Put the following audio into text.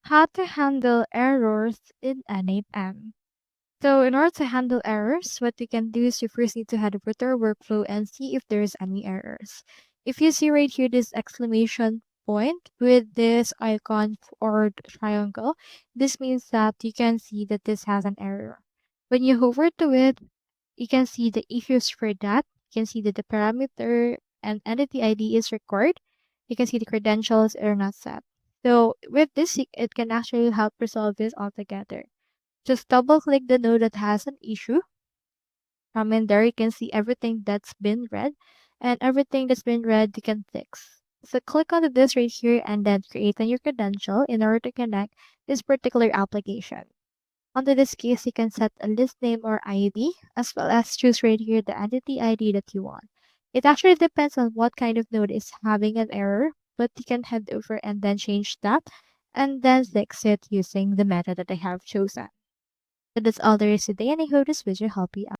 How to handle errors in n8n. So in order to handle errors, what you can do is you first need to head over to our workflow and see if there's any errors. If you see right here this exclamation point with this icon or triangle, this means that you can see that this has an error. When you hover to it, you can see the issues for that. You can see that the parameter and entity ID is required. You can see the credentials are not set. So with this, it can actually help resolve this altogether. Just double click the node that has an issue. From in there, you can see everything that's been read, and everything that's been read you can fix. So click on this right here and then create a new credential in order to connect this particular application. Under this case, you can set a list name or ID, as well as choose right here the entity ID that you want. It actually depends on what kind of node is having an error, but you can head over and then change that, and then fix it using the method that I have chosen. So that's all there is today, and I hope this video helped you out.